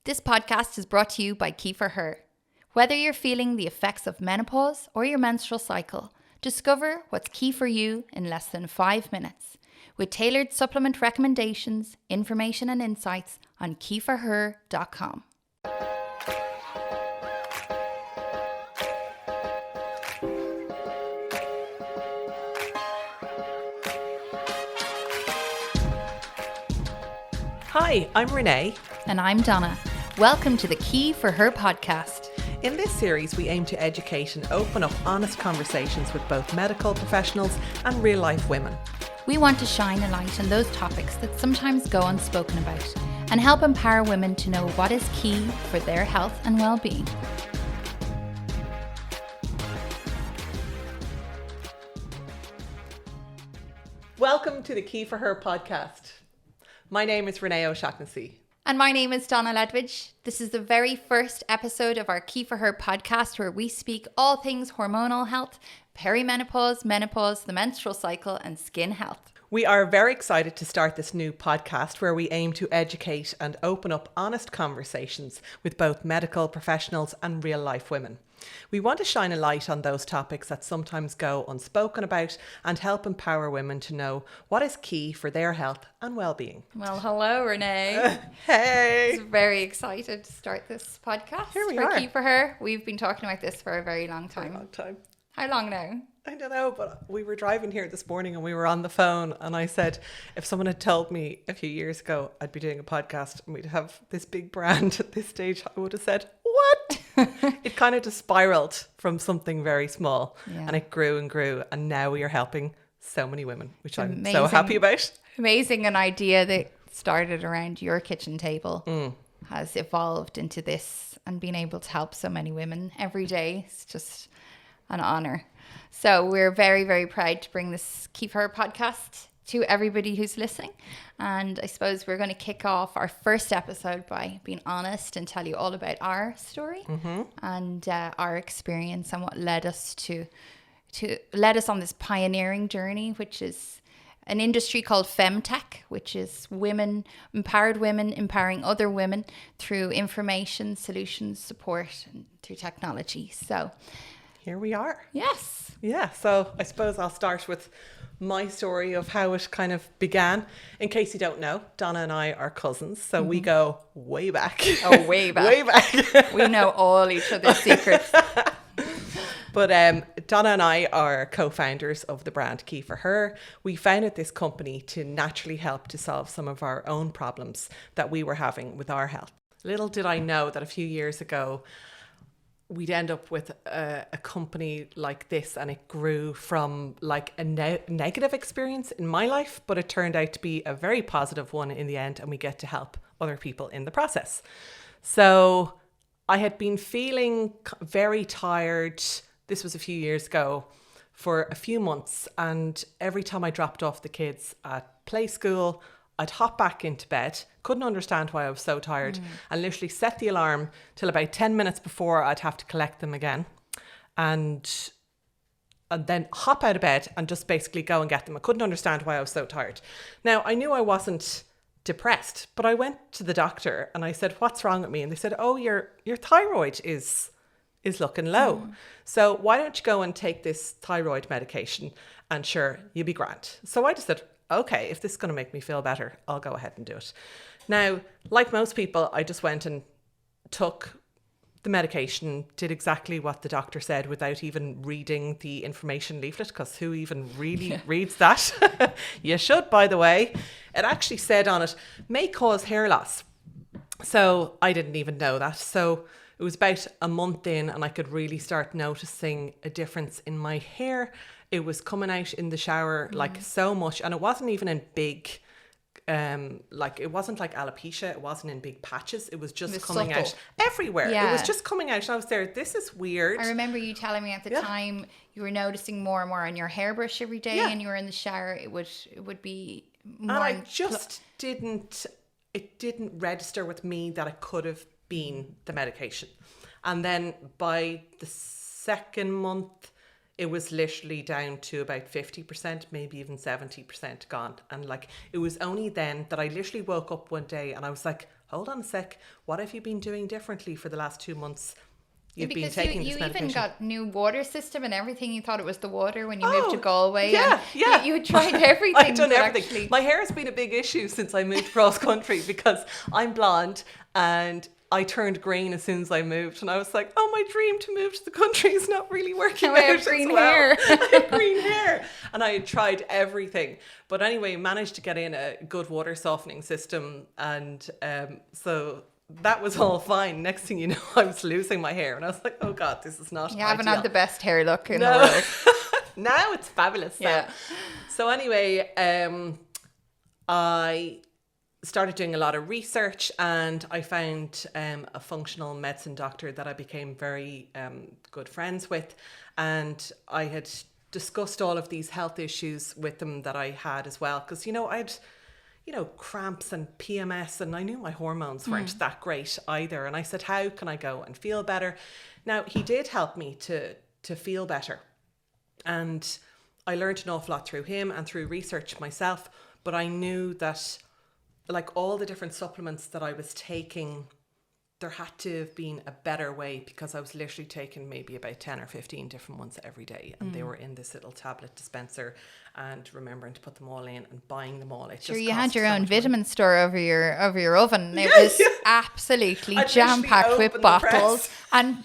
This podcast is brought to you by Key for Her. Whether you're feeling the effects of menopause or your menstrual cycle, discover what's key for you in less than 5 minutes. With tailored supplement recommendations, information and insights on keyforher.com. Hi, I'm Renée. And I'm Donna. Welcome to the Key for Her podcast. In this series, we aim to educate and open up honest conversations with both medical professionals and real-life women. We want to shine a light on those topics that sometimes go unspoken about and help empower women to know what is key for their health and well-being. Welcome to the Key for Her podcast. My name is Renée O'Shaughnessy. And my name is Donna Ledwidge. This is the very first episode of our Key for Her podcast where we speak all things hormonal health, perimenopause, menopause, the menstrual cycle and skin health. We are very excited to start this new podcast where we aim to educate and open up honest conversations with both medical professionals and real life women. We want to shine a light on those topics that sometimes go unspoken about and help empower women to know what is key for their health and well-being. Well, hello, Renée. Hey! I'm very excited to start this podcast. Here we for are. Key for Her. We've been talking about this for a very long time. How long now? I don't know, but we were driving here this morning and we were on the phone and I said, if someone had told me a few years ago I'd be doing a podcast and we'd have this big brand at this stage, I would have said, what? It kind of just spiraled from something very small and it grew and grew. And now we are helping so many women, which I'm so happy about. Amazing. An idea that started around your kitchen table has evolved into this and being able to help so many women every day. It's just an honor. So we're very, very proud to bring this Keep Her podcast to everybody who's listening. And I suppose we're going to kick off our first episode by being honest and tell you all about our story and our experience and what led us on this pioneering journey, which is an industry called Femtech, which is empowered women empowering other women through information, solutions, support, and through technology. So here we are. Yes. Yeah, so I suppose I'll start with my story of how it kind of began. In case you don't know, Donna and I are cousins, so we go way back. Oh, way back. Way back. We know all each other's secrets. But Donna and I are co-founders of the brand Key for Her. We founded this company to naturally help to solve some of our own problems that we were having with our health. Little did I know that a few years ago, we'd end up with a company like this, and it grew from like a negative experience in my life, but it turned out to be a very positive one in the end, and we get to help other people in the process. So I had been feeling very tired. This was a few years ago, for a few months, and every time I dropped off the kids at play school, I'd hop back into bed, couldn't understand why I was so tired, and literally set the alarm till about 10 minutes before I'd have to collect them again. And then hop out of bed and just basically go and get them. I couldn't understand why I was so tired. Now, I knew I wasn't depressed, but I went to the doctor and I said, what's wrong with me? And they said, oh, your thyroid is looking low. So why don't you go and take this thyroid medication and sure, you'll be grand. So I just said, okay, if this is going to make me feel better, I'll go ahead and do it. Now, like most people, I just went and took the medication, did exactly what the doctor said without even reading the information leaflet, because who even really reads that? You should, by the way. It actually said on it, may cause hair loss. So I didn't even know that. So it was about a month in and I could really start noticing a difference in my hair. It was coming out in the shower like so much, and it wasn't even in big, it wasn't like alopecia. It wasn't in big patches. It was just coming out everywhere. Yeah. It was just coming out. And I was there, this is weird. I remember you telling me at the time you were noticing more and more on your hairbrush every day and you were in the shower. It would be more. And I just it didn't register with me that it could have been the medication. And then by the second month, it was literally down to about 50%, maybe even 70% gone. And like, it was only then that I literally woke up one day and I was like, hold on a sec, what have you been doing differently for the last 2 months? You've been because taking you this medication. even got new water system and everything. You thought it was the water when you moved to Galway. Yeah, and yeah. You tried everything. I've done but everything. Actually, My hair has been a big issue since I moved cross country because I'm blonde and I turned green as soon as I moved, and I was like, oh, my dream to move to the country is not really working out. I have green hair. I have green hair. And I had tried everything. But anyway, managed to get in a good water softening system. And so that was all fine. Next thing you know, I was losing my hair. And I was like, oh, God, this is not you haven't ideal. had the best hair look in the world. Now it's fabulous. Yeah. So anyway, I started doing a lot of research, and I found a functional medicine doctor that I became very good friends with, and I had discussed all of these health issues with them that I had as well, because I had cramps and PMS, and I knew my hormones weren't that great either, and I said, how can I go and feel better? Now, he did help me to feel better, and I learned an awful lot through him and through research myself, but I knew that like all the different supplements that I was taking, there had to have been a better way, because I was literally taking maybe about 10 or 15 different ones every day, and they were in this little tablet dispenser, and remembering to put them all in and buying them all. It Sure, just you had cost your so own much vitamin money. store over your oven. It was absolutely I'd jam-packed literally with open the press. bottles and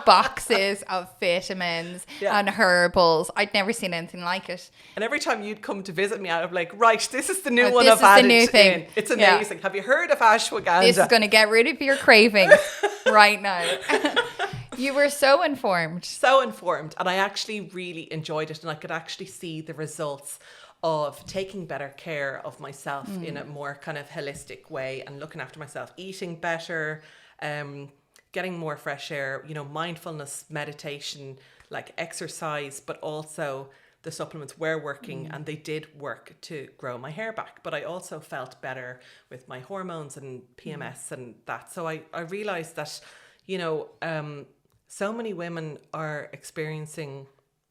boxes of vitamins and herbals. I'd never seen anything like it. And every time you'd come to visit me, I'd be like, right, this is the new one this I've is the added new thing. in. It's amazing. Have you heard of ashwagandha? This is going to get rid of your cravings right now. You were so informed. So informed, and I actually really enjoyed it, and I could actually see the results of taking better care of myself in a more kind of holistic way, and looking after myself, eating better, getting more fresh air, mindfulness, meditation, like exercise, but also the supplements were working, and they did work to grow my hair back. But I also felt better with my hormones and PMS and that. So I realized that, so many women are experiencing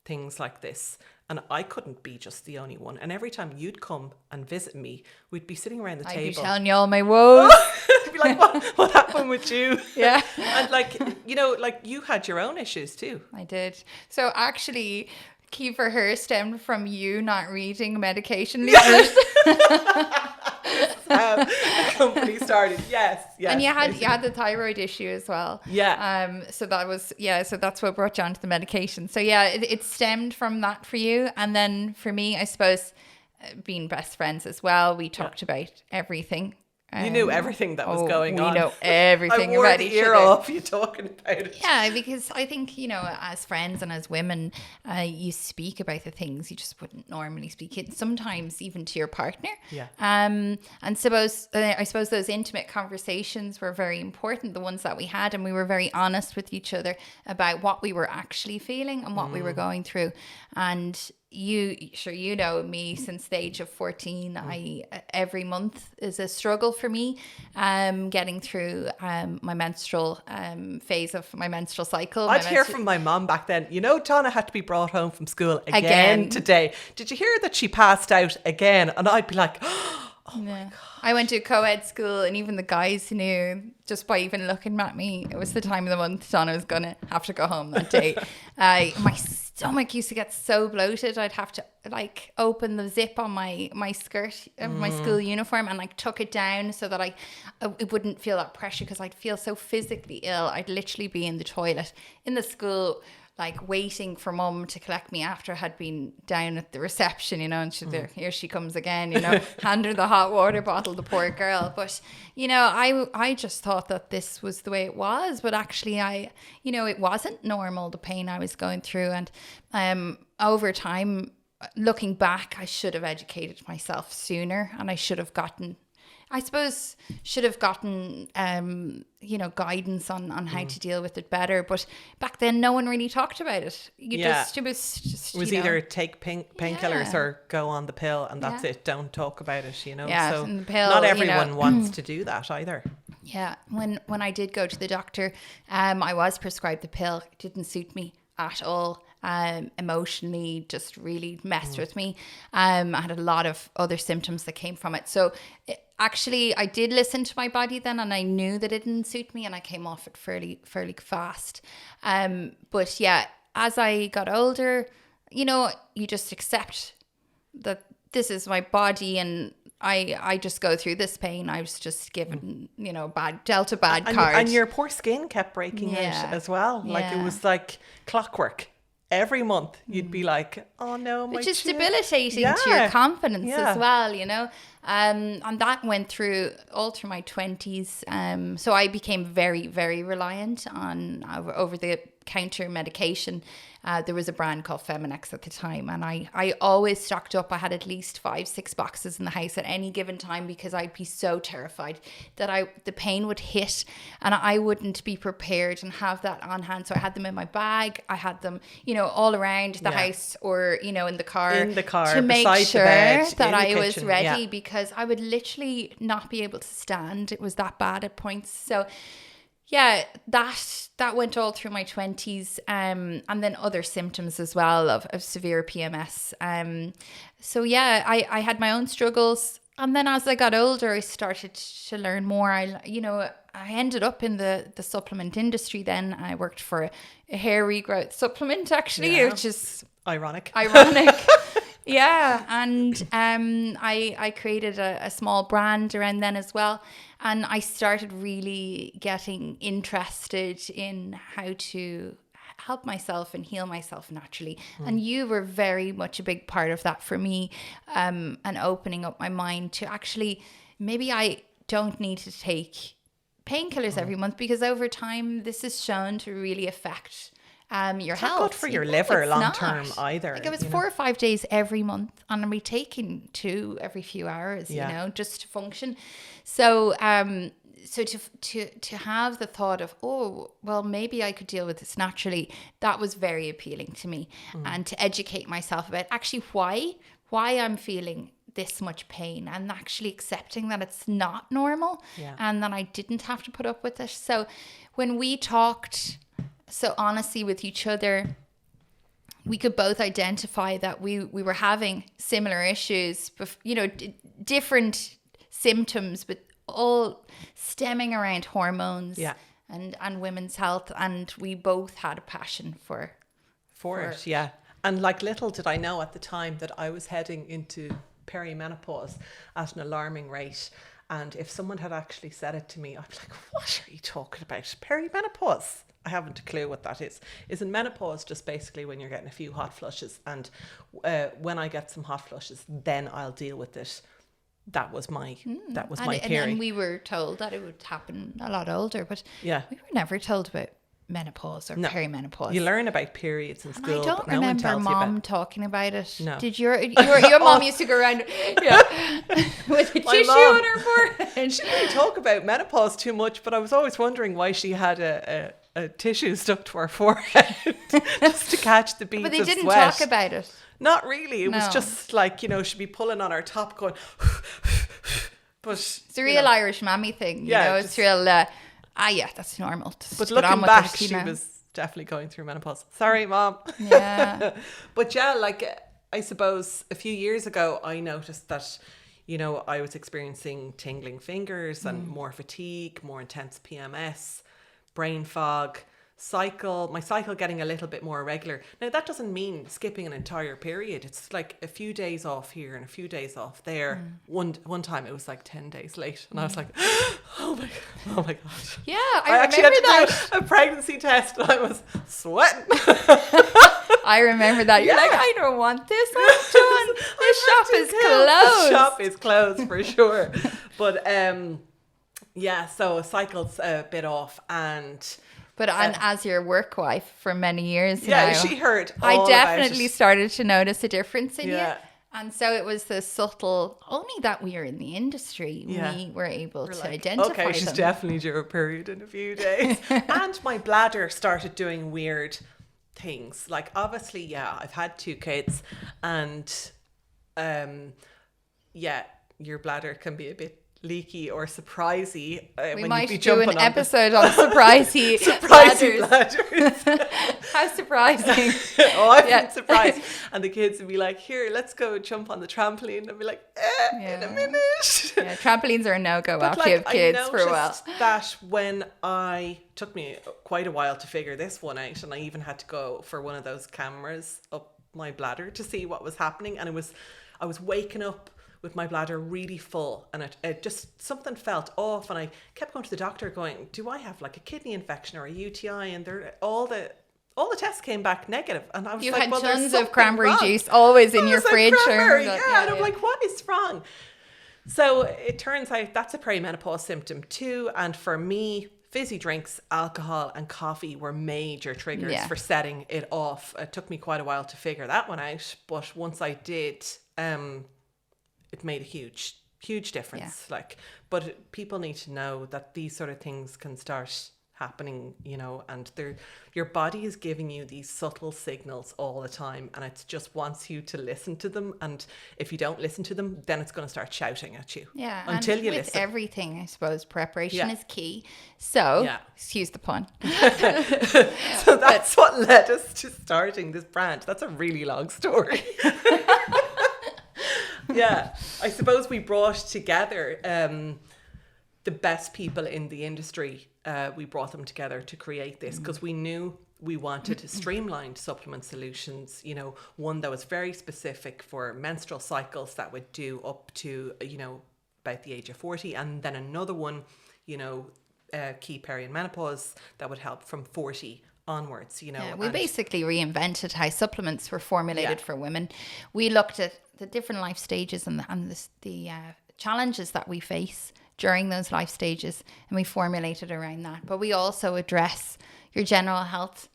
things like this, and I couldn't be just the only one. And every time you'd come and visit me, we'd be sitting around the table. I'd be telling you all my woes. I'd be like, what happened with you? Yeah. And you had your own issues too. I did. So actually, key for her stemmed from you not reading medication leaflets. The company started. Yes. And you had the thyroid issue as well. Yeah. So that's what brought you onto the medication. So yeah, it stemmed from that for you. And then for me, I suppose, being best friends as well, we talked about everything. You knew everything that was going on. We know everything I wore about the each ear other. off you talking about it. Yeah, because I think, as friends and as women, you speak about the things you just wouldn't normally speak in, sometimes even to your partner. Yeah. And I suppose those intimate conversations were very important, the ones that we had, and we were very honest with each other about what we were actually feeling and what we were going through. And you know me since the age of 14. Every month is a struggle for me, getting through my menstrual phase of my menstrual cycle. I'd hear from my mom back then, Donna had to be brought home from school again today. Did you hear that she passed out again? And I'd be like, oh my God. I went to a co-ed school, and even the guys knew just by even looking at me, it was the time of the month Donna was going to have to go home that day. My stomach used to get so bloated, I'd have to open the zip on my skirt of my school uniform and tuck it down so that it wouldn't feel that pressure, because I'd feel so physically ill. I'd literally be in the toilet in the school, waiting for mum to collect me after I had been down at the reception, and she'd there, here she comes again, hand her the hot water bottle, the poor girl. But, I just thought that this was the way it was, but actually it wasn't normal, the pain I was going through. And over time, looking back, I should have educated myself sooner, and I should have gotten guidance on how to deal with it better. But back then, no one really talked about it. It was either take painkillers or go on the pill, and that's it. Don't talk about it, Yeah, so and the pill, not everyone wants to do that either. Yeah, when I did go to the doctor, I was prescribed the pill. It didn't suit me at all. emotionally just really messed with me. I had a lot of other symptoms that came from it. So actually I did listen to my body then, and I knew that it didn't suit me, and I came off it fairly fast. But yeah, as I got older, you know, you just accept that this is my body, and I just go through this pain. I was just given, you know, dealt a bad card. And your poor skin kept breaking out as well. Like it was like clockwork. Every month you'd be like, oh no, my which is debilitating to your confidence as well, you know. And that went through all through my 20s. So I became very, very reliant on over-the-counter medication. There was a brand called Feminex at the time, and I always stocked up. I had at least 5-6 boxes in the house at any given time, because I'd be so terrified that the pain would hit and I wouldn't be prepared and have that on hand. So I had them in my bag. I had them, you know, all around the house, or, you know, in the car to make sure that I was ready, because I would literally not be able to stand. It was that bad at points. So yeah, that went all through my 20s, and then other symptoms as well of severe PMS. So yeah, I had my own struggles, and then as I got older, I started to learn more. I ended up in the supplement industry. Then I worked for a hair regrowth supplement, actually, which is ironic. Yeah, and I created a small brand around then as well, and I started really getting interested in how to help myself and heal myself naturally. And you were very much a big part of that for me, and opening up my mind to actually, maybe I don't need to take painkillers every month, because over time this is shown to really affect your health. Not good for your liver long term either. Like it was 4 or 5 days every month, and I'll be taking 2 every few hours, you know, just to function. So so to have the thought of, oh, well, maybe I could deal with this naturally, that was very appealing to me. And to educate myself about actually why I'm feeling this much pain, and actually accepting that it's not normal, and that I didn't have to put up with it. So when we talked so honestly with each other, we could both identify that we were having similar issues, you know, different symptoms, but all stemming around hormones and women's health. And we both had a passion for it. Yeah. And like, little did I know at the time that I was heading into perimenopause at an alarming rate. And if someone had actually said it to me, I'd be like, what are you talking about? Perimenopause? I haven't a clue what that is. Isn't menopause just basically when you're getting a few hot flushes? And when I get some hot flushes, then I'll deal with it. That was my theory. And we were told that it would happen a lot older, but we were never told about menopause or perimenopause. You learn about periods in school. I don't but no one remember tells mom talking about it. No. Did your mom used to go around with a tissue on her forehead? She didn't talk about menopause too much, but I was always wondering why she had a tissue stuck to her forehead just to catch the beads of sweat. But they didn't talk about it. Not really. It was just like, you know, she'd be pulling on her top going but it's a real Irish mammy thing, you know. It's real that's normal. But looking back, she was definitely going through menopause. Sorry, Mom. Yeah. But yeah, like, I suppose a few years ago, I noticed that, you know, I was experiencing tingling fingers and more fatigue, more intense PMS, brain fog, my cycle getting a little bit more irregular. Now, that doesn't mean skipping an entire period. It's like a few days off here and a few days off there. One time it was like 10 days late, and I was like, oh my god. Yeah, I actually had to do a pregnancy test, and I was sweating. I remember that. You're like, I don't want this. I'm done. The shop is closed. The shop is closed for sure. But so cycle's a bit off, But as your work wife for many years now, now, she heard all I definitely started to notice a difference in you. And so it was the subtle, only that we are in the industry, we were able to identify okay, she's definitely due a period in a few days. And my bladder started doing weird things. Like, obviously, I've had 2 kids, and your bladder can be a bit leaky or surprisey. We when might you'd be do an jumping on episode on surprisey surprisey bladders. bladders. How surprising. Oh, I've been surprised. And the kids would be like, here, let's go jump on the trampoline. I'd be like, in a minute. Yeah, trampolines are a no-go But after you have kids for a while. that when took me quite a while to figure this one out, and I even had to go for one of those cameras up my bladder to see what was happening. And I was waking up with my bladder really full, and it just, something felt off, and I kept going to the doctor going, do I have like a kidney infection or a UTI? And all the tests came back negative, and I was You like, had well, tons there's of something cranberry wrong. juice always in I your was like, fridge. cranberry, yeah, and I'm like, what is wrong? So it turns out that's a perimenopause symptom too, and for me, fizzy drinks, alcohol and coffee were major triggers for setting it off. It took me quite a while to figure that one out, but once I did, it made a huge difference. But people need to know that these sort of things can start happening, and your body is giving you these subtle signals all the time, and it just wants you to listen to them. And if you don't listen to them, then it's going to start shouting at you. Yeah, until you with listen. everything, I suppose preparation is key. So, excuse the pun. So that's what led us to starting this brand. That's a really long story. Yeah, I suppose we brought together the best people in the industry. We brought them together to create this because we knew we wanted streamlined supplement solutions, one that was very specific for menstrual cycles that would do up to, about the age of 40, and then another one, key perimenopause that would help from 40 onwards, we basically reinvented how supplements were formulated for women. We looked at the different life stages and the challenges that we face during those life stages, and we formulated around that. But we also address your general health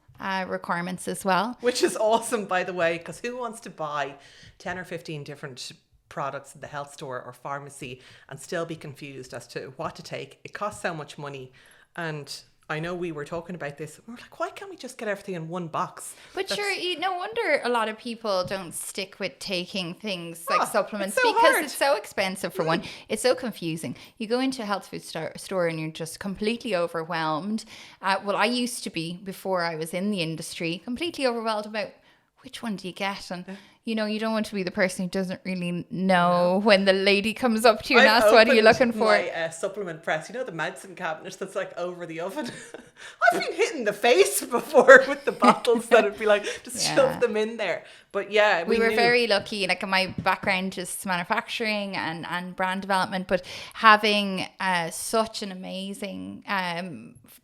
requirements as well. Which is awesome, by the way, because who wants to buy 10 or 15 different products in the health store or pharmacy and still be confused as to what to take? It costs so much money. And I know we were talking about this. We're like, why can't we just get everything in one box? But no wonder a lot of people don't stick with taking things like supplements it's so because hard. it's so expensive for one. It's so confusing. You go into a health food store and you're just completely overwhelmed. Well, I used to be, before I was in the industry, completely overwhelmed about which one do you get? And you don't want to be the person who doesn't really know when the lady comes up to you and asks, what are you looking for? My supplement press, the medicine cabinet that's like over the oven. I've been hit in the face before with the bottles that would be like, just shove them in there. But yeah, we were very lucky. Like, my background is manufacturing and brand development, but having such an amazing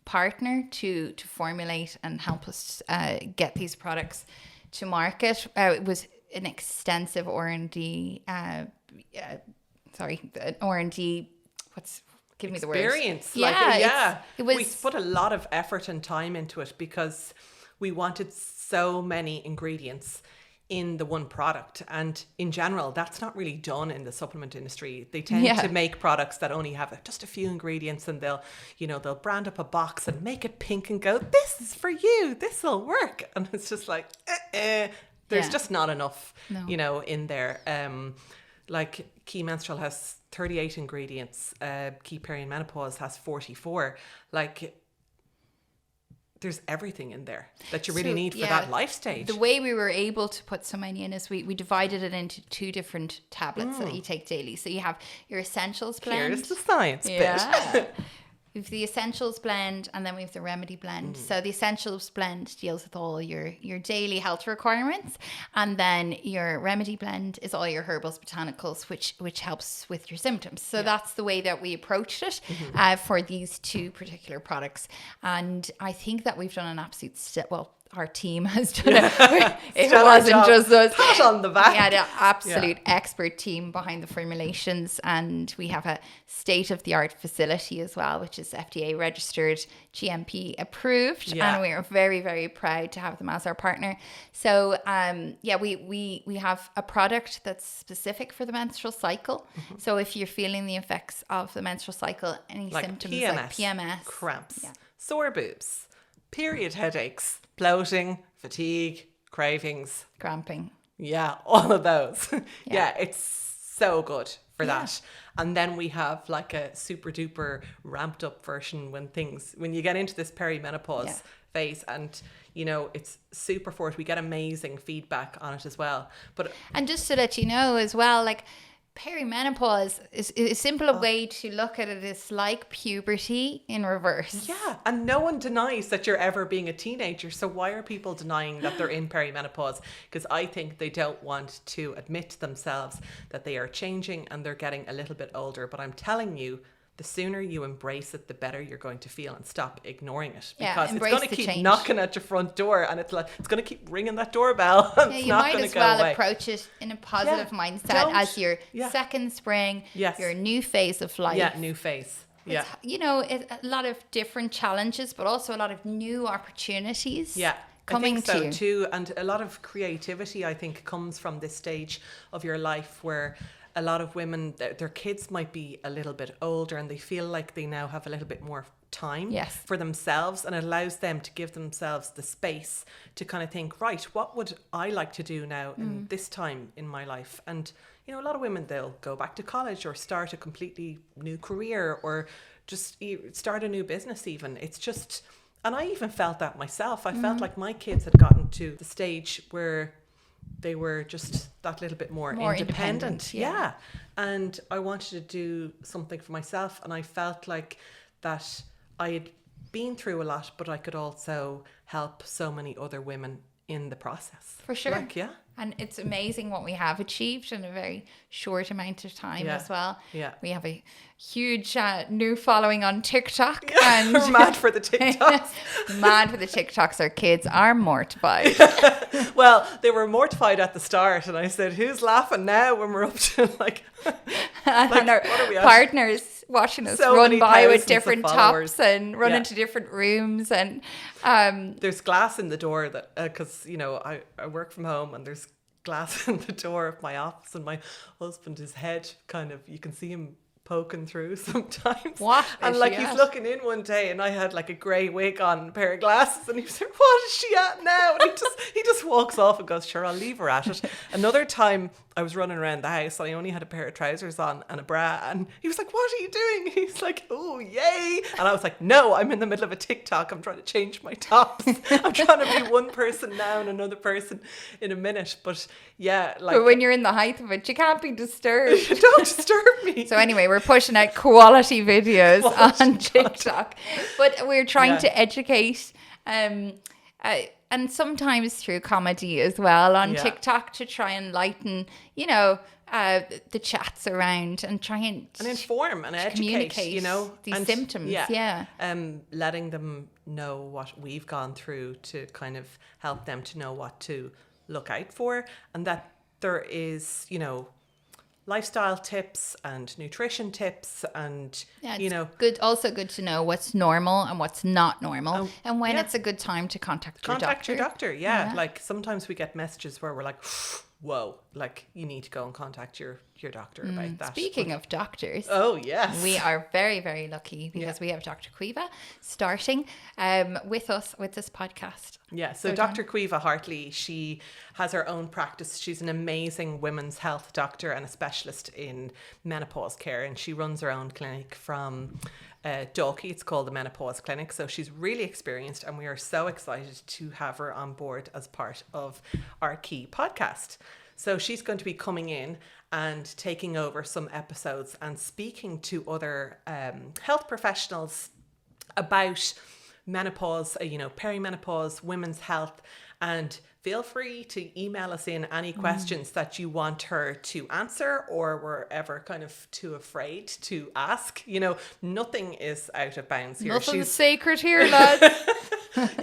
partner to formulate and help us get these products to market. It was an extensive R&D, R&D, give me the words. Experience. It was. We put a lot of effort and time into it because we wanted so many ingredients in the one product, and in general that's not really done in the supplement industry. They tend to make products that only have just a few ingredients, and they'll brand up a box and make it pink and go, this is for you, this will work, and it's just like there's just not enough in there. Like Key Menstrual has 38 ingredients, Key Perimenopause has 44. Like, there's everything in there that you really need for that life stage. The way we were able to put so many in is we divided it into 2 different tablets that you take daily. So you have your essentials blend. Here's the science bit. We have the essentials blend, and then we have the remedy blend. So the essentials blend deals with all your daily health requirements, and then your remedy blend is all your herbals, botanicals, which helps with your symptoms. So that's the way that we approached it for these 2 particular products. And I think that we've done an absolute our team has done it. It wasn't just us. Pat on the back. We had an absolute expert team behind the formulations, and we have a state-of-the-art facility as well, which is FDA registered, GMP approved, and we are very, very proud to have them as our partner. So we have a product that's specific for the menstrual cycle. So if you're feeling the effects of the menstrual cycle, any symptoms like PMS, cramps, sore boobs, period headaches, bloating, fatigue, cravings, cramping. all of those. It's so good for that. And then we have like a super duper ramped up version when you get into this perimenopause phase, and you know, it's super for it. We get amazing feedback on it as well. And just to let you know as well, like, perimenopause is a simple way to look at it. It's like puberty in reverse. Yeah, and no one denies that you're ever being a teenager. So why are people denying that they're in perimenopause? Because I think they don't want to admit to themselves that they are changing and they're getting a little bit older. But I'm telling you, the sooner you embrace it, the better you're going to feel, and stop ignoring it, because it's going to keep knocking at your front door, and it's going to keep ringing that doorbell. And you might as well approach it in a positive mindset as your second spring, your new phase of life. Yeah, new phase. Yeah. It's, you know, a lot of different challenges, but also a lot of new opportunities. Yeah. Coming I think so to too, and a lot of creativity, I think, comes from this stage of your life where a lot of women, their kids might be a little bit older and they feel like they now have a little bit more time for themselves, and it allows them to give themselves the space to kind of think, right, what would I like to do now in this time in my life? And you know, a lot of women, they'll go back to college or start a completely new career or just start a new business even. It's just, and I even felt that myself. I felt like my kids had gotten to the stage where they were just that little bit more independent. Yeah. And I wanted to do something for myself, and I felt like that I had been through a lot, but I could also help so many other women in the process. For sure. Like, yeah. And it's amazing what we have achieved in a very short amount of time as well. Yeah. We have a huge new following on TikTok. Yeah, and we're mad for the TikToks. Mad for the TikToks. Our kids are mortified. Well, they were mortified at the start, and I said, who's laughing now when we're up to like and our what are we at? Partners watching us run by with different tops and run into different rooms, and there's glass in the door that because you know I work from home, and there's glass in the door of my office, and my husband, his head kind of, you can see him poking through sometimes. What? And like he's looking in one day, and I had like a grey wig on, a pair of glasses, and he was like, what is she at now? And he just walks off and goes, sure, I'll leave her at it. Another time I was running around the house, and I only had a pair of trousers on and a bra, and he was like, what are you doing? He's like, oh yay. And I was like, no, I'm in the middle of a TikTok, I'm trying to change my tops. I'm trying to be one person now and another person in a minute. But yeah, like, but when you're in the height of it, you can't be disturbed. Don't disturb me. So anyway, we're pushing out quality videos on TikTok, but we're trying to educate and sometimes through comedy as well on TikTok, to try and lighten, you know, the chats around, and try and inform and educate, you know, these symptoms. Letting them know what we've gone through, to kind of help them to know what to look out for, and that there is, you know, lifestyle tips and nutrition tips, and you know, good to know what's normal and what's not normal, and when it's a good time to contact your doctor. Like sometimes we get messages where we're like, whoa, like you need to go and contact your doctor about that. Speaking of doctors, we are very, very lucky because we have Dr. Caoimhe starting with us with this podcast. So Dr. Caoimhe Hartley, she has her own practice. She's an amazing women's health doctor and a specialist in menopause care, and she runs her own clinic from Dalkey. It's called the Menopause Clinic. So she's really experienced, and we are so excited to have her on board as part of our key podcast. So she's going to be coming in and taking over some episodes and speaking to other health professionals about menopause, you know, perimenopause, women's health. And feel free to email us in any questions that you want her to answer, or were ever kind of too afraid to ask. You know, nothing is out of bounds here. Nothing's sacred here, lads.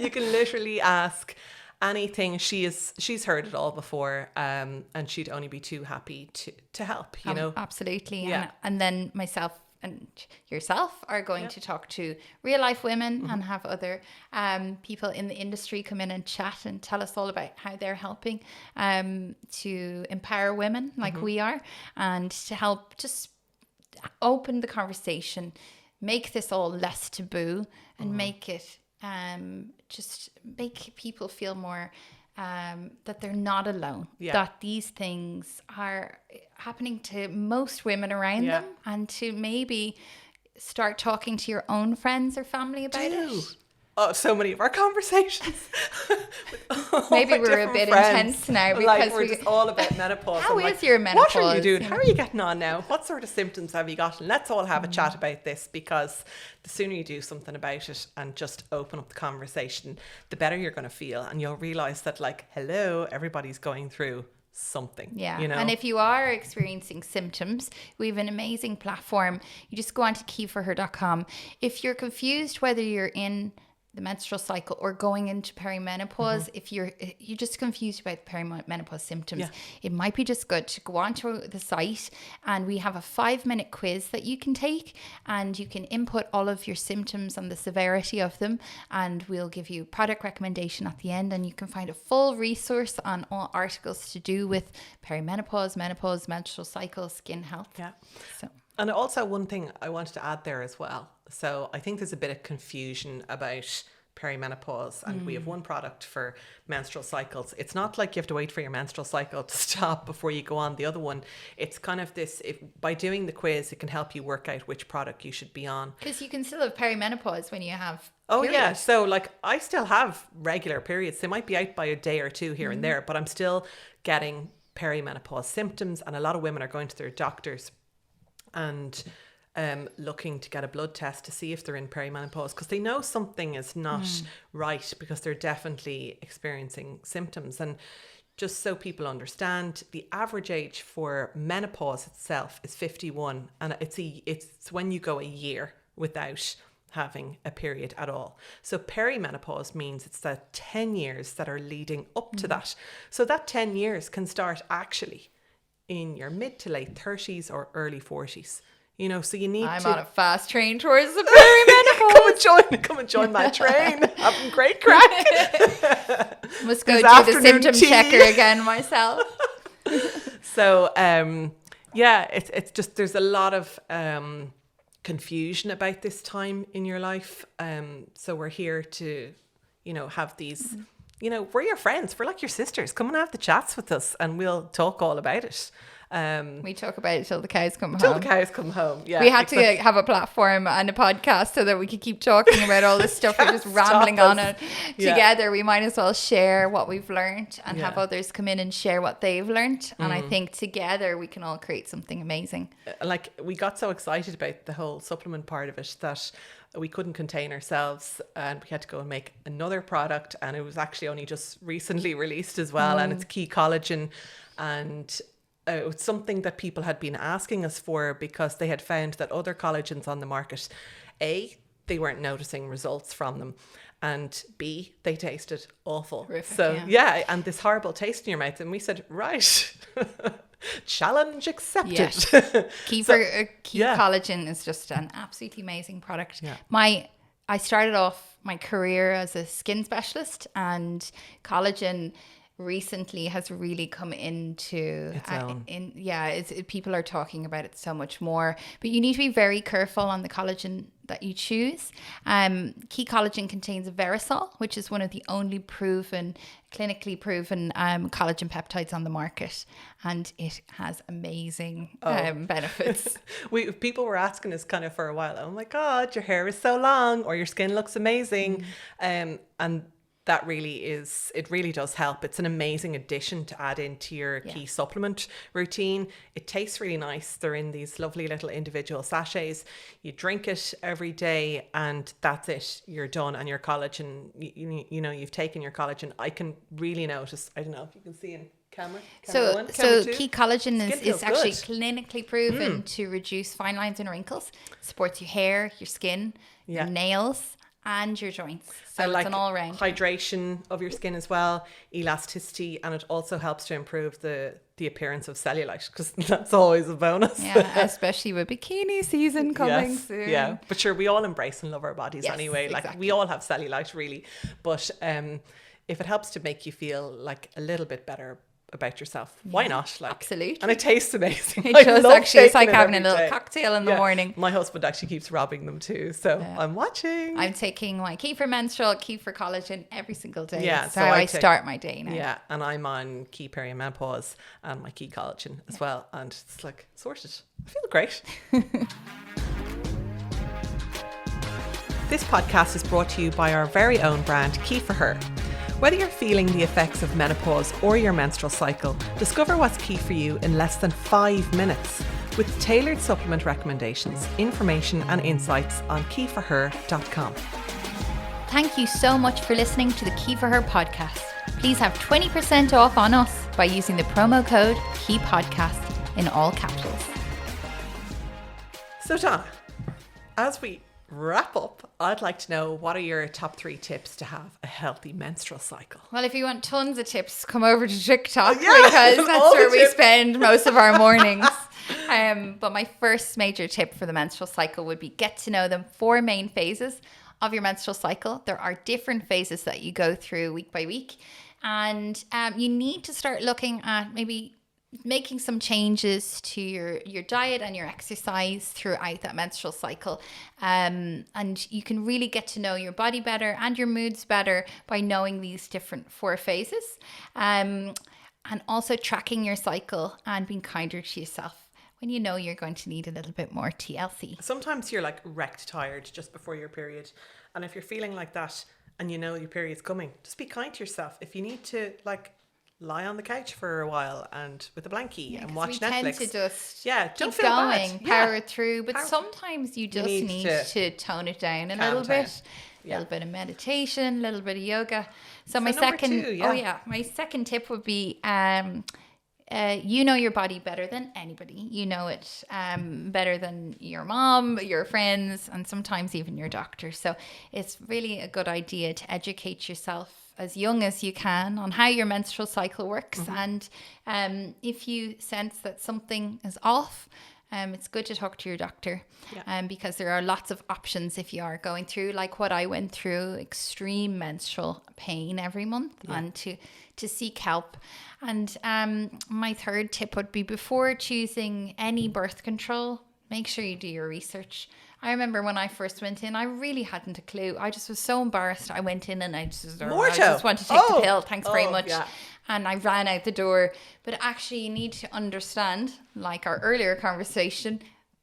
You can literally ask anything. She's heard it all before, and she'd only be too happy to help, you know. Absolutely. And then myself and yourself are going to talk to real life women and have other people in the industry come in and chat and tell us all about how they're helping to empower women like we are, and to help just open the conversation, make this all less taboo, and make it just make people feel more that they're not alone. Yeah. That these things are happening to most women around Yeah. them, and to maybe start talking to your own friends or family about it. Oh, so many of our conversations. Maybe we're a bit intense now because like we're just all about menopause. How I'm is like, your menopause? What are you doing? How are you getting on now? What sort of symptoms have you got? And let's all have a chat about this, because the sooner you do something about it and just open up the conversation, the better you're going to feel. And you'll realize that, like, hello, everybody's going through something. Yeah. You know? And if you are experiencing symptoms, we have an amazing platform. You just go on to keyforher.com. If you're confused whether you're in the menstrual cycle or going into perimenopause, if you're just confused about the perimenopause symptoms, it might be just good to go onto the site, and we have a 5-minute quiz that you can take, and you can input all of your symptoms and the severity of them, and we'll give you product recommendation at the end, and you can find a full resource on all articles to do with perimenopause, menopause, menstrual cycle, skin health. Yeah. So. And also one thing I wanted to add there as well. So I think there's a bit of confusion about perimenopause, and we have one product for menstrual cycles. It's not like you have to wait for your menstrual cycle to stop before you go on the other one. It's kind of this, by doing the quiz, it can help you work out which product you should be on. Because you can still have perimenopause when you have Yeah. So like I still have regular periods. They might be out by a day or two here and there, but I'm still getting perimenopause symptoms, and a lot of women are going to their doctors and looking to get a blood test to see if they're in perimenopause, because they know something is not right, because they're definitely experiencing symptoms. And just so people understand, the average age for menopause itself is 51, and it's when you go a year without having a period at all. So perimenopause means it's the 10 years that are leading up to that. So that 10 years can start actually in your mid to late 30s or early 40s. You know, so you need I'm to... on a fast train towards the perimenopause. come and join that train. Having great crack. Must go There's do the afternoon symptom tea. checker again myself. So, it's just, there's a lot of confusion about this time in your life. So we're here to, have these... we're your friends. We're like your sisters. Come and have the chats with us, and we'll talk all about it. We talk about it till the cows come home. Till the cows come home. Yeah, we had to have a platform and a podcast so that we could keep talking about all this stuff. We're just rambling on it together. We might as well share what we've learned and have others come in and share what they've learned. And I think together we can all create something amazing. Like, we got so excited about the whole supplement part of it that we couldn't contain ourselves, and we had to go and make another product, and it was actually only just recently released as well. And it's Key Collagen, and it's something that people had been asking us for, because they had found that other collagens on the market, A, they weren't noticing results from them, and B, they tasted awful. Horrific, and this horrible taste in your mouth. And we said, right, challenge accepted. Yes. Key Collagen is just an absolutely amazing product. I started off my career as a skin specialist, and collagen recently has really come into its own. People are talking about it so much more, but you need to be very careful on the collagen that you choose. Key Collagen contains Verisol, which is one of the only clinically proven collagen peptides on the market, and it has amazing benefits. People were asking us kind of for a while, oh my God, your hair is so long, or your skin looks amazing. And that it really does help. It's an amazing addition to add into your key supplement routine. It tastes really nice. They're in these lovely little individual sachets. You drink it every day, and that's it. You're done. And your collagen, you've taken your collagen. I can really notice, I don't know if you can see in camera so Key Collagen is actually good. Clinically proven to reduce fine lines and wrinkles, supports your hair, your skin, your nails, and your joints. So it's an all round hydration of your skin as well, elasticity, and it also helps to improve the appearance of cellulite, because that's always a bonus. Yeah, especially with bikini season coming soon. Yeah, but sure, we all embrace and love our bodies anyway. Like, exactly. we all have cellulite really, but if it helps to make you feel like a little bit better about yourself. Why not? Like, absolutely. And it tastes amazing. It I does love actually. It's like taking it having a every little day. cocktail in the morning. My husband actually keeps robbing them too. So I'm watching. I'm taking my key for menstrual, key for collagen every single day. Yeah, That's how I start my day now. Yeah, and I'm on key perimenopause and my key collagen as well. And it's like sorted. I feel great. This podcast is brought to you by our very own brand, Key for Her. Whether you're feeling the effects of menopause or your menstrual cycle, discover what's key for you in less than 5 minutes with tailored supplement recommendations, information and insights on keyforher.com. Thank you so much for listening to the Key for Her podcast. Please have 20% off on us by using the promo code KEYPODCAST in all capitals. So Donna, as we wrap up, I'd like to know, what are your top 3 tips to have a healthy menstrual cycle? Well, if you want tons of tips, come over to TikTok Yeah, because that's all the where we tips. spend most of our mornings. But my first major tip for the menstrual cycle would be get to know the 4 main phases of your menstrual cycle. There are different phases that you go through week by week. And you need to start looking at maybe making some changes to your diet and your exercise throughout that menstrual cycle. And you can really get to know your body better and your moods better by knowing these different 4 phases. And also tracking your cycle and being kinder to yourself when you know you're going to need a little bit more TLC. Sometimes you're like wrecked tired just before your period. And if you're feeling like that and you know your period's coming, just be kind to yourself. If you need to like lie on the couch for a while and with a blankie and watch Netflix. Tend to just don't keep feel going, bad. power it through. But sometimes you just need to tone it down a little bit. A little bit of meditation, a little bit of yoga. So my second, 2, my second tip would be, you know your body better than anybody. You know it better than your mom, your friends, and sometimes even your doctor. So it's really a good idea to educate yourself as young as you can on how your menstrual cycle works. And if you sense that something is off, it's good to talk to your doctor because there are lots of options if you are going through, like what I went through, extreme menstrual pain every month, and to seek help. And my third tip would be, before choosing any birth control, make sure you do your research. I remember when I first went in, I really hadn't a clue. I just was so embarrassed. I went in and I just wanted to take the pill. Thanks very much. Yeah. And I ran out the door. But actually, you need to understand, like our earlier conversation,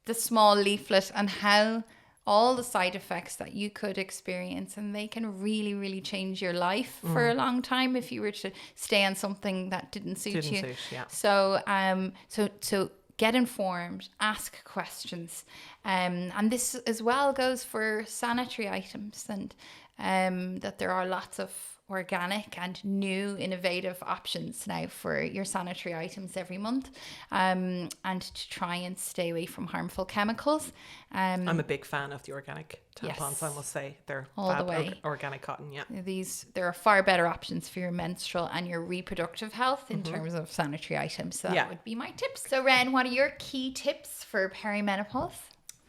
the small leaflet and how all the side effects that you could experience, and they can really, really change your life for a long time if you were to stay on something that didn't suit you. So get informed, ask questions. And this as well goes for sanitary items, and that there are lots of organic and new innovative options now for your sanitary items every month, and to try and stay away from harmful chemicals. I'm a big fan of the organic tampons, I must say. They're all the way. Organic cotton, There are far better options for your menstrual and your reproductive health in terms of sanitary items. So that would be my tips. So Ren, what are your key tips for perimenopause?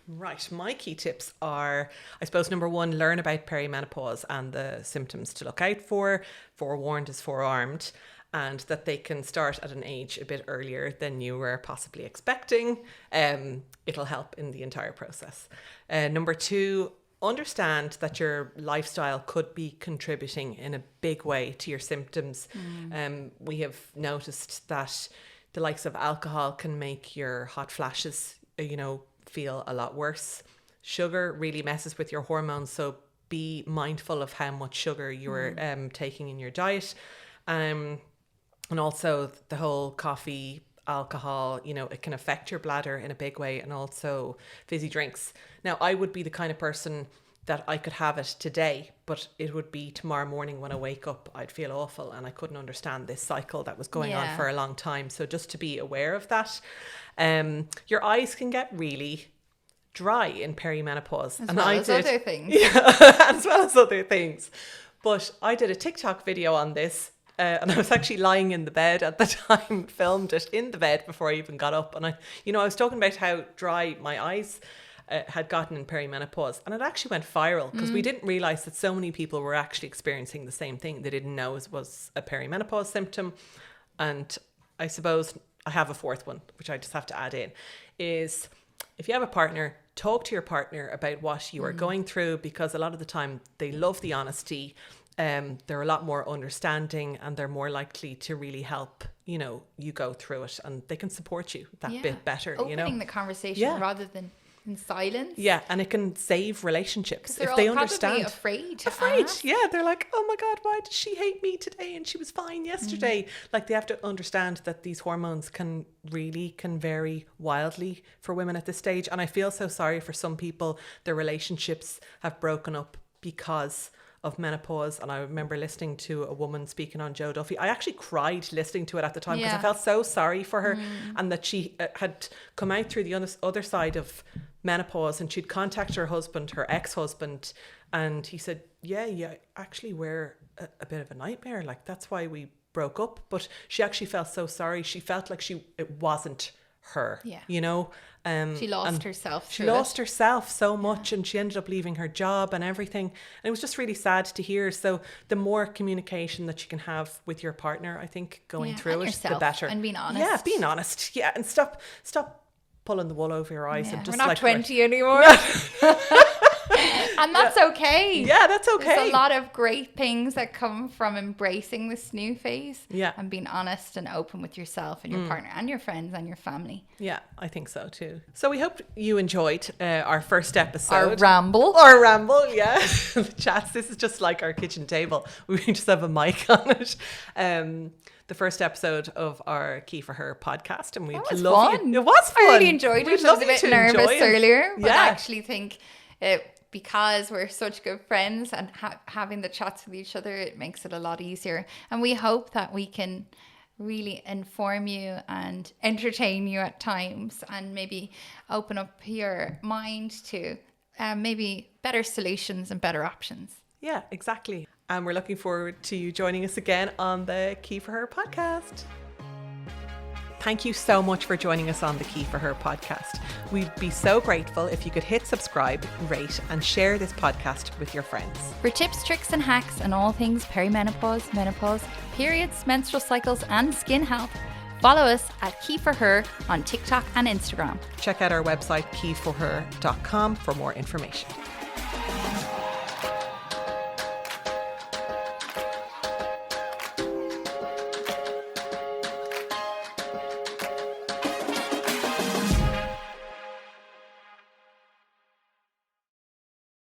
Right, my key tips are, I suppose, number 1, learn about perimenopause and the symptoms to look out for. Forewarned is forearmed, and that they can start at an age a bit earlier than you were possibly expecting. It'll help in the entire process. Number 2, understand that your lifestyle could be contributing in a big way to your symptoms. We have noticed that the likes of alcohol can make your hot flashes, feel a lot worse. Sugar really messes with your hormones, so be mindful of how much sugar you're taking in your diet. And also the whole coffee, alcohol, it can affect your bladder in a big way, and also fizzy drinks. Now, I would be the kind of person that I could have it today, but it would be tomorrow morning when I wake up, I'd feel awful, and I couldn't understand this cycle that was going on for a long time. So just to be aware of that. Your eyes can get really dry in perimenopause. As well as other things. Yeah, as well as other things. But I did a TikTok video on this, and I was actually lying in the bed at the time, filmed it in the bed before I even got up. And I was talking about how dry my eyes had gotten in perimenopause, and it actually went viral because we didn't realize that so many people were actually experiencing the same thing. They didn't know it was a perimenopause symptom. And I suppose I have a fourth one, which I just have to add in, is if you have a partner, talk to your partner about what you are going through, because a lot of the time they love the honesty. They're a lot more understanding, and they're more likely to really help, you know, you go through it, and they can support you that bit better, you know. Opening the conversation rather than in silence. Yeah, and it can save relationships They're if they all understand. probably afraid. Yeah, they're like, oh my God, why did she hate me today and she was fine yesterday? Like, they have to understand that these hormones can vary wildly for women at this stage. And I feel so sorry for some people. Their relationships have broken up because of menopause. And I remember listening to a woman speaking on Joe Duffy. I actually cried listening to it at the time because I felt so sorry for her, and that she had come out through the other side of menopause, and she'd contacted her husband, her ex-husband, and he said, yeah, actually we're a bit of a nightmare. Like, that's why we broke up. But she actually felt so sorry. She felt like it wasn't her, you know. She lost herself. She lost herself so much, and she ended up leaving her job and everything. And it was just really sad to hear. So the more communication that you can have with your partner, I think, going through it, the better. And being honest. Yeah, being honest. Yeah, and stop pulling the wool over your eyes and just we're not like 20 anymore. And that's okay. Yeah, that's okay. There's a lot of great things that come from embracing this new phase. Yeah. And being honest and open with yourself and your partner and your friends and your family. Yeah, I think so too. So we hope you enjoyed our first episode. Our ramble, yeah. The chats. This is just like our kitchen table. We just have a mic on it. The first episode of our Key for Her podcast, and we'd love fun. It was fun. I really enjoyed it. I was a bit nervous earlier, but I actually think because we're such good friends and having the chats with each other, it makes it a lot easier. And we hope that we can really inform you and entertain you at times, and maybe open up your mind to maybe better solutions and better options. Yeah, exactly. And we're looking forward to you joining us again on the Key for Her podcast. Thank you so much for joining us on the Key for Her podcast. We'd be so grateful if you could hit subscribe, rate, and share this podcast with your friends. For tips, tricks, and hacks on all things perimenopause, menopause, periods, menstrual cycles, and skin health, follow us at Key for Her on TikTok and Instagram. Check out our website, keyforher.com, for more information.